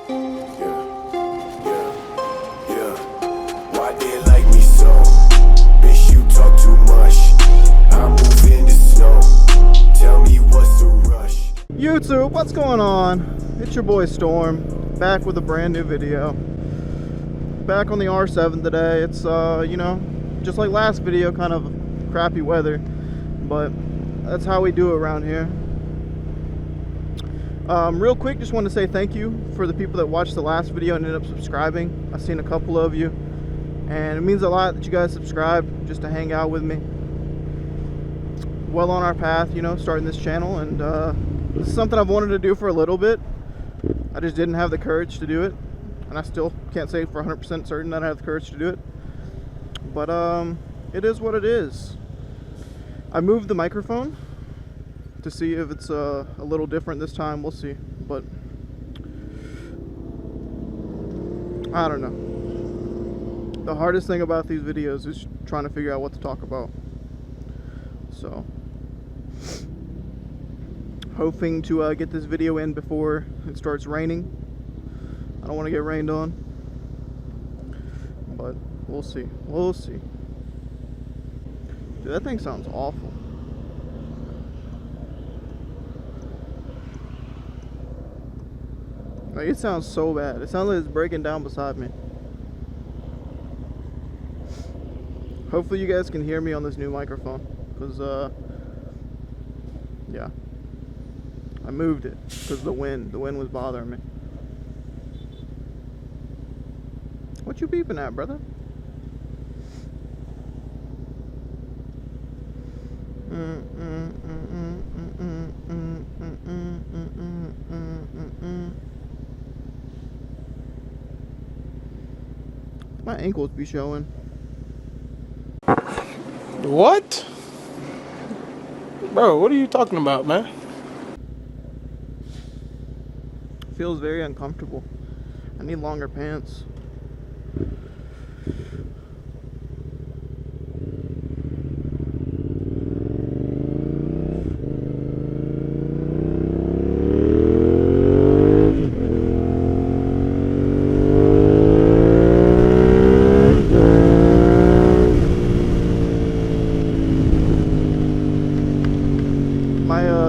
Why they like me so? Bitch, you talk too much. I move in the snow. Tell me what's the rush? YouTube, what's going on? It's your boy Storm, back with a brand new video. Back on the R7 today. It's you know, just like last video, kind of crappy weather, but that's how we do it around here. Real quick, just want to say thank you for the people that watched the last video and ended up subscribing. I've seen a couple of you, and it means a lot that you guys subscribe just to hang out with me. Well on our path, you know, starting this channel, and this is something I've wanted to do for a little bit. I just didn't have the courage to do it, and I still can't say for 100% certain that I have the courage to do it. But it is what it is. I moved the microphone to see if it's a little different this time. We'll see, but I don't know. The hardest thing about these videos is trying to figure out what to talk about. So, hoping to get this video in before it starts raining. I don't want to get rained on, but we'll see. We'll see. Dude, that thing sounds awful. Like, it sounds so bad. It sounds like it's breaking down beside me. Hopefully you guys can hear me on this new microphone, because yeah, I moved it because the wind was bothering me. What you beeping at, brother? My ankles be showing. What? Bro, what are you talking about, man? Feels very uncomfortable. I need longer pants.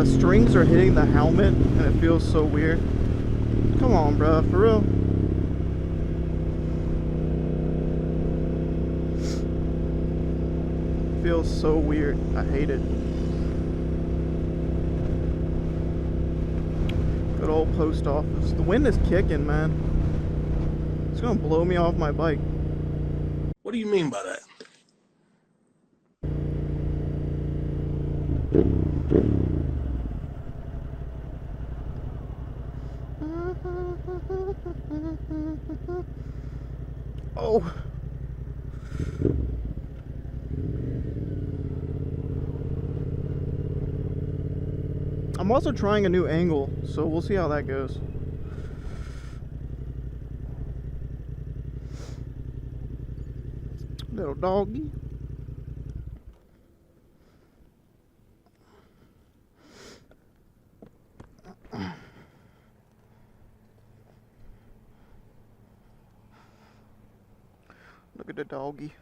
Strings are hitting the helmet and it feels so weird. Come on, bro, for real. Feels so weird. I hate it. Good old post office. The wind is kicking, man. It's gonna blow me off my bike. What do you mean by that? Oh. I'm also trying a new angle, so we'll see how that goes. Little doggy. Look at the doggy.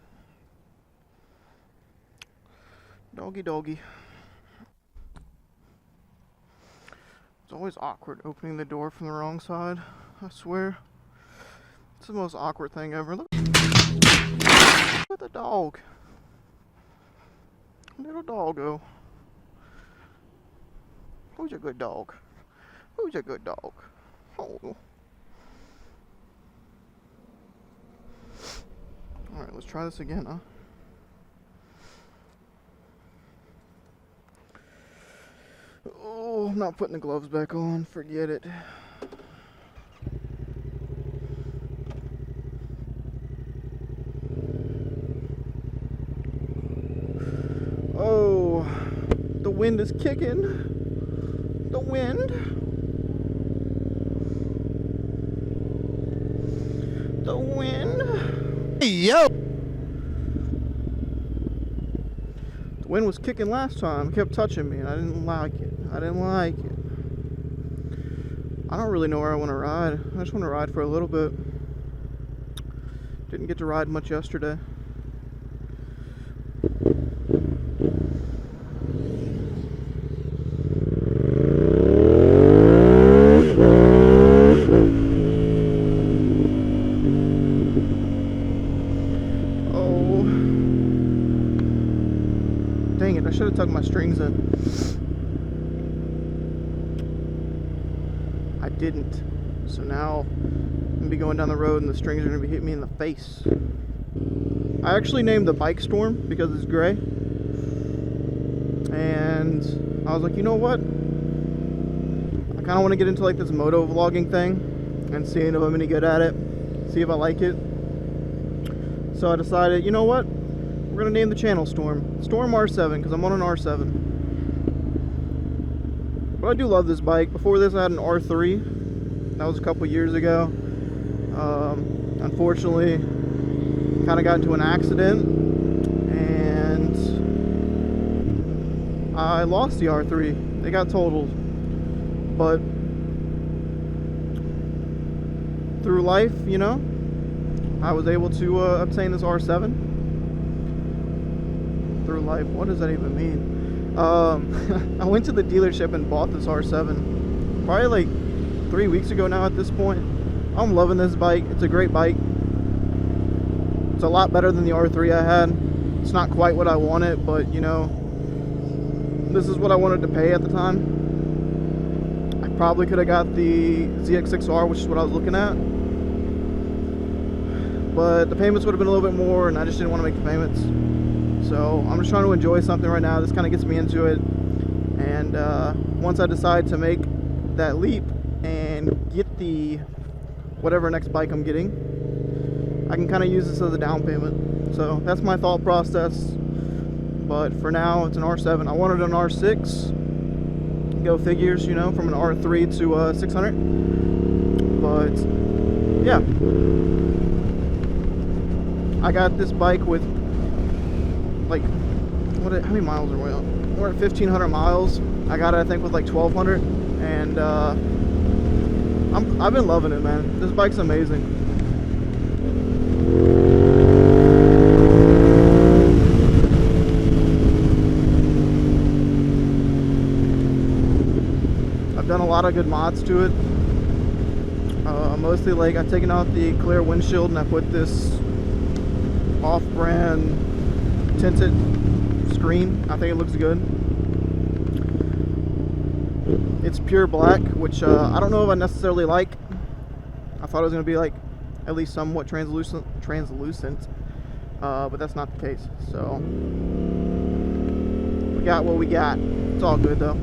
Doggy. It's always awkward opening the door from the wrong side. I swear. It's the most awkward thing ever. Look at the dog. Little doggo. Who's a good dog? Who's a good dog? Oh. Alright, let's try this again, huh? Oh, I'm not putting the gloves back on. Forget it. Oh, the wind is kicking. The wind. The wind. Hey, yo! The wind was kicking last time. It kept touching me and I didn't like it. I don't really know where I want to ride. I just want to ride for a little bit. Didn't get to ride much yesterday. Oh. Dang it, I should have tucked my strings in. I didn't. So now I'm gonna be going down the road and the strings are gonna be hitting me in the face. I actually named the bike Storm because it's gray. And I was like, you know what? I kinda wanna get into like this moto vlogging thing and seeing if I'm any good at it. See if I like it. So I decided, you know what? We're gonna name the channel Storm. Storm R7 because I'm on an R7. But I do love this bike. Before this I had an R3. That was a couple years ago. Unfortunately, kind of got into an accident and I lost the R3. It got totaled. But through life, you know, I was able to obtain this R7. Through life, what does that even mean? I went to the dealership and bought this R7 probably like 3 weeks ago now at this point. I'm loving this bike. It's a great bike. It's a lot better than the R3 I had. It's not quite what I wanted, but you know, this is what I wanted to pay at the time. I probably could have got the ZX6R, which is what I was looking at, but the payments would have been a little bit more and I just didn't want to make the payments. So I'm just trying to enjoy something right now. This kind of gets me into it, and once I decide to make that leap and get the whatever next bike I'm getting, I can kind of use this as a down payment. So that's my thought process. But for now, it's an R7. I wanted an R6. Go figures, you know, from an R3 to 600. But yeah, I got this bike with like, how many miles are we on? We're at 1,500 miles. I got it, I think, with like 1,200, and I've been loving it, man. This bike's amazing. I've done a lot of good mods to it. Mostly, like, I've taken out the clear windshield and I put this off-brand tinted screen. I think it looks good. It's pure black, which I don't know if I necessarily like. I thought it was going to be like at least somewhat translucent, but that's not the case. So we got what we got. It's all good though.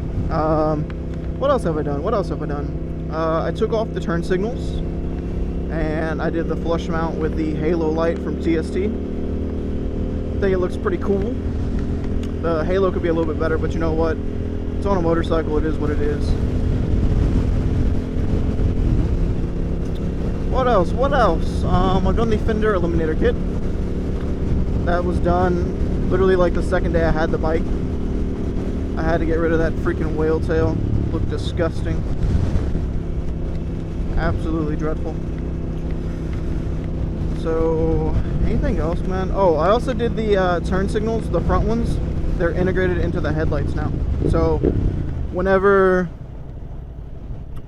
What else have I done? I took off the turn signals and I did the flush mount with the halo light from TST. I think it looks pretty cool. The halo could be a little bit better, but you know what? It's on a motorcycle, it is what it is. What else? I've done the fender eliminator kit. That was done literally like the second day I had the bike. I had to get rid of that freaking whale tail. It looked disgusting. Absolutely dreadful. So, anything else, man? Oh, I also did the turn signals, the front ones. They're integrated into the headlights now. So whenever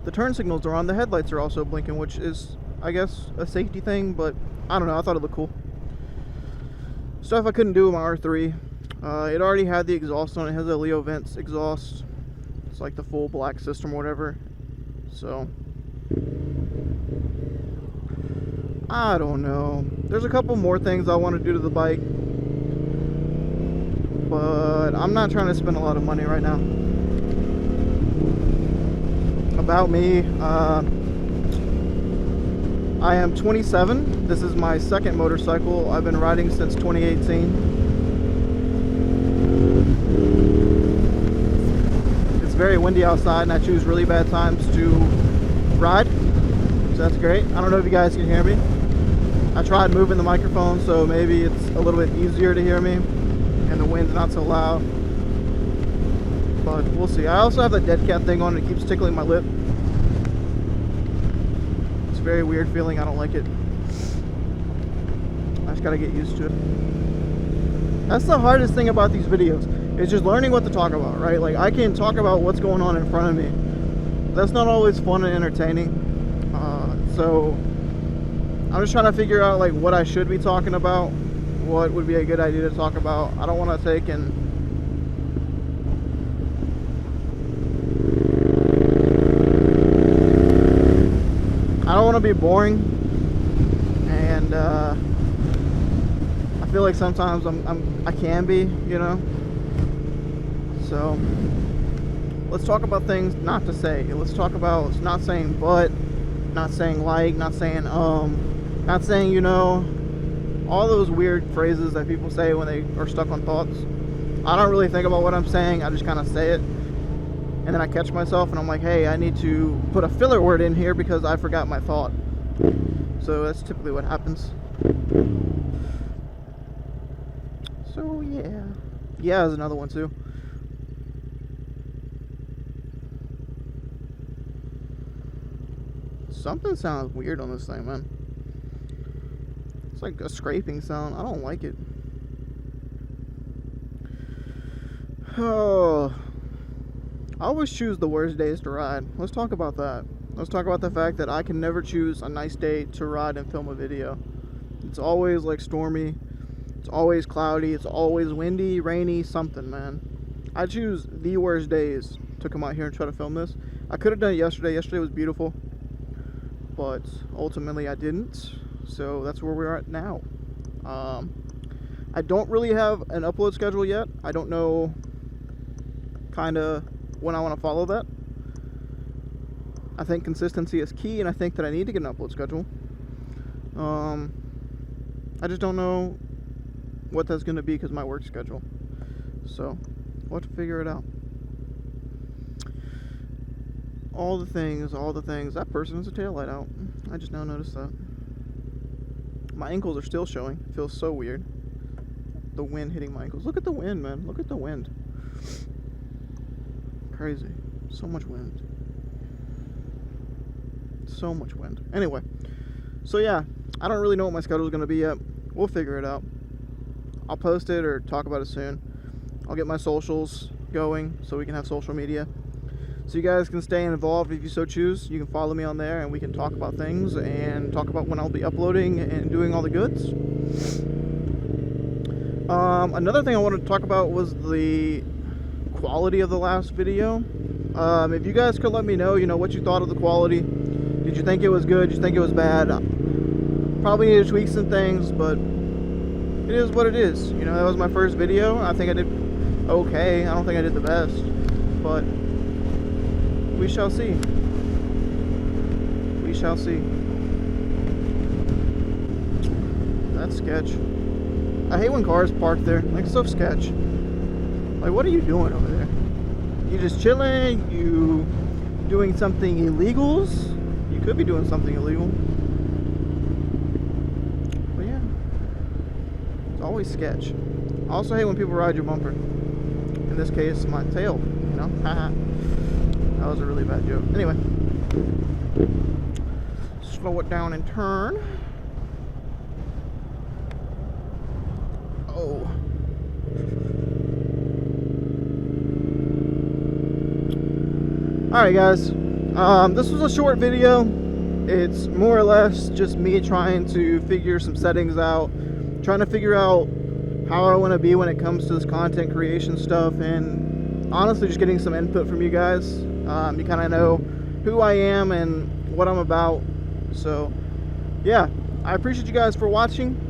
the turn signals are on, the headlights are also blinking, which is, I guess, a safety thing, but I don't know, I thought it looked cool. Stuff I couldn't do with my R3. It already had the exhaust on it. It has a Leo Vents exhaust. It's like the full black system or whatever. So I don't know. There's a couple more things I want to do to the bike, but I'm not trying to spend a lot of money right now. About me, I am 27. This is my second motorcycle. I've been riding since 2018. It's very windy outside and I choose really bad times to ride, so that's great. I don't know if you guys can hear me. I tried moving the microphone so maybe it's a little bit easier to hear me and the wind's not so loud, but we'll see. I also have the dead cat thing on. It keeps tickling my lip. very weird feeling. I don't like it. I just gotta get used to it. That's the hardest thing about these videos. It's just learning what to talk about, right? Like, I can talk about what's going on in front of me. That's not always fun and entertaining. So I'm just trying to figure out like what I should be talking about, what would be a good idea to talk about. I don't want to take and I don't want to be boring, and I feel like sometimes I can be, you know. So let's talk about things not to say. Let's talk about not saying but, not saying like, not saying not saying, you know, all those weird phrases that people say when they are stuck on thoughts. I don't really think about what I'm saying. I just kind of say it, and then I catch myself and I'm like, hey, I need to put a filler word in here because I forgot my thought. So that's typically what happens. So yeah is another one too. Something sounds weird on this thing, man. It's like a scraping sound. I don't like it. Oh, I always choose the worst days to ride. Let's talk about that. Let's talk about the fact that I can never choose a nice day to ride and film a video. It's always like stormy. It's always cloudy. It's always windy, rainy, something, man. I choose the worst days to come out here and try to film this. I could have done it yesterday. Yesterday was beautiful, but ultimately I didn't. So that's where we're at now. I don't really have an upload schedule yet. I don't know kind of when I want to follow that. I think consistency is key, and I think that I need to get an upload schedule. I just don't know what that's going to be because of my work schedule. So we'll have to figure it out. All the things. That person has a taillight out. I just now noticed that. My ankles are still showing. It feels so weird. The wind hitting my ankles. Look at the wind, man. Look at the wind. Crazy. So much wind. So much wind. Anyway. So yeah. I don't really know what my schedule is going to be yet. We'll figure it out. I'll post it or talk about it soon. I'll get my socials going so we can have social media. So you guys can stay involved if you so choose. You can follow me on there and we can talk about things and talk about when I'll be uploading and doing all the goods. Another thing I wanted to talk about was the quality of the last video. If you guys could let me know, you know, what you thought of the quality. Did you think it was good? Did you think it was bad? Probably need to tweak some things, but it is what it is. You know, that was my first video. I think I did okay. I don't think I did the best, but we shall see. We shall see. That's sketch. I hate when cars park there. Like, so sketch. Like, what are you doing over there? You just chilling? You doing something illegals? You could be doing something illegal. But yeah. It's always sketch. I also hate when people ride your bumper. In this case, my tail. You know? Haha. That was a really bad joke. Anyway. Slow it down and turn. Oh. Alright guys. This was a short video. It's more or less just me trying to figure some settings out. Trying to figure out how I want to be when it comes to this content creation stuff. And honestly just getting some input from you guys. You kind of know who I am and what I'm about. So yeah, I appreciate you guys for watching.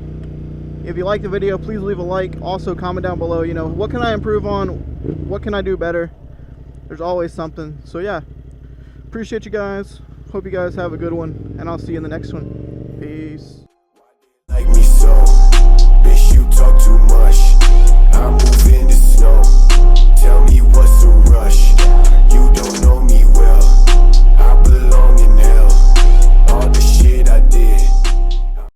If you like the video, please leave a like. Also comment down below, you know, what can I improve on? What can I do better? There's always something. So yeah, appreciate you guys. Hope you guys have a good one, and I'll see you in the next one. Peace.